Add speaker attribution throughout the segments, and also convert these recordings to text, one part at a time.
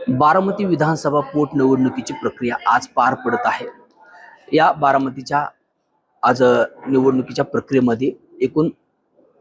Speaker 1: बारामती विधानसभा पोटनिवडणुकीची प्रक्रिया आज पार पडत आहे। या बारामतीच्या आज निवडणुकीच्या प्रक्रियेमध्ये एकूण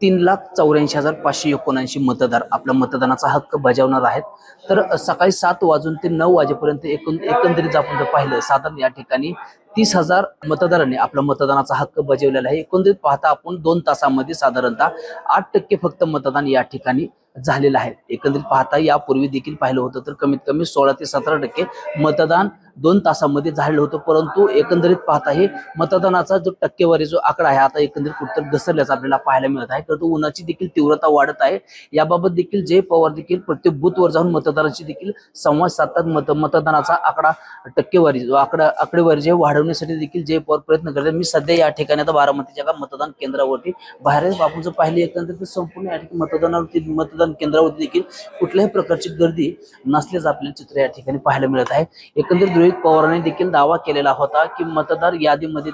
Speaker 1: 3,84,579 मतदार आपला मतदानाचा हक्क बजावणार आहेत। तर सकाळी 7 वाजून ते 9 वाजेपर्यंत एकंदरीत आपण जर पाहिलं साधारण या ठिकाणी 30,000 मतदारांनी आपला मतदानाचा हक्क बजावलेला आहे। एकंदरीत पाहता आपण 2 तासामध्ये साधारणतः 8% फक्त मतदान या ठिकाणी झालेलं आहे। एकंदरीत पाहता यापूर्वी देखील पाहिलं होतं तर कमीत कमी 16 ते 17% मतदान 2 तासामध्ये झालेलं होतं, परंतु एकंदरीत पाहता हे मतदानाचा जो टक्केवारी जो आकडा आहे आता एकंदरीत कुठेतरी घसरल्याचं आपल्याला पाहायला मिळत आहे। परंतु उन्हाची देखील तीव्रता वाढत आहे। याबाबत देखील जय पवार देखील प्रत्येक बूथवर जाऊन मतदारांची देखील संवाद साधतात। मतदानाचा आकडा टक्केवारी जो आकडेवारी जे वाढवण्यासाठी देखील जय पवार प्रयत्न करतात। मी सध्या या ठिकाणी आता बारामतीच्या मतदान केंद्रावरती बाहेर आपण जर पाहिले एकंदरीत संपूर्ण या ठिकाणी मतदान केंद्रावरती देखील कुठल्याही प्रकारची गर्दी नसल्याचं आपल्याला चित्र या ठिकाणी पाहायला मिळत आहे। एकंदरीत रोहित पवारांनी देखील दावा केलेला होता की मतदार यादीमध्ये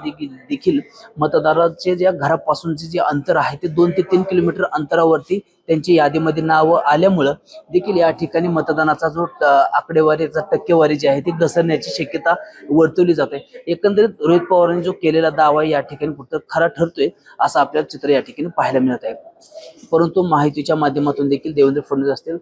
Speaker 1: देखील मतदाराचे ज्या घरापासूनचे जे अंतर आहे ते 2 ते 3 किलोमीटर अंतरावरती त्यांची यादीमध्ये नाव आल्यामुळं देखील या ठिकाणी मतदानाचा जो आकडेवारीचा टक्केवारी जी आहे ती घसरण्याची शक्यता वर्तवली जाते। एकंदरीत रोहित पवारांनी जो केलेला दावा या ठिकाणी कुठं खरा ठरतोय असं आपल्याला चित्र या ठिकाणी पाहायला मिळत आहे। परंतु माहितीच्या माध्यमातून देखील देवेंद्र फडणवीस असतील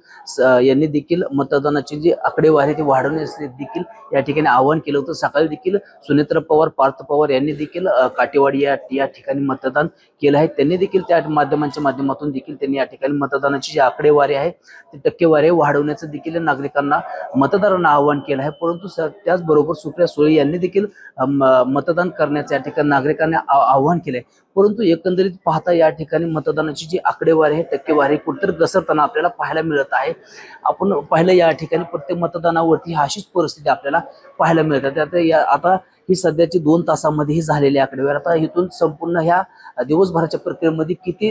Speaker 1: यांनी देखील मतदानाची जी आकडेवारी ती वाढवण्यासाठी देखील या ठिकाणी आवाहन केलं होतं। सकाळी देखील सुनेत्र पवार, पार्थ पवार यांनी देखील काटेवाडी या ठिकाणी मतदान केलं आहे। त्यांनी देखील त्या माध्यमांच्या माध्यमातून देखील त्यांनी या ठिकाणी मतदानाची जी आकडेवारी आहे ती टक्केवारी वाढवण्याचं देखील नागरिकांना मतदारांना आवाहन केलं आहे। परंतु त्याचबरोबर सुप्रिया सुळे यांनी देखील मतदान करण्याचं या ठिकाणी नागरिकांना आवाहन केलंय। परंतु एकंदरीत पाहता या ठिकाणी मतदानाची जी आकडेवारी आहे टक्केवारी कुठेतरी घसरताना आपल्याला पाहायला मिळत आहे। आपण पाहिलं या ठिकाणी प्रत्येक मतदानावरती अशीच परिस्थिती आपल्याला पाहायला मिळते। आता ही सध्याची 2 तासामध्ये ही झालेली आकडेवारी आता इथून संपूर्ण ह्या दिवसभराच्या प्रक्रियेमध्ये किती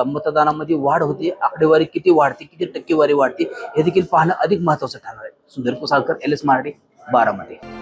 Speaker 1: मतदानामध्ये वाढ होते, आकडेवारी किती वाढते, किती टक्केवारी वाढते हे देखील पाहणं अधिक महत्त्वाचं ठरणार आहे। सुंदर कुसाळकर, LS मराठी, बारामती।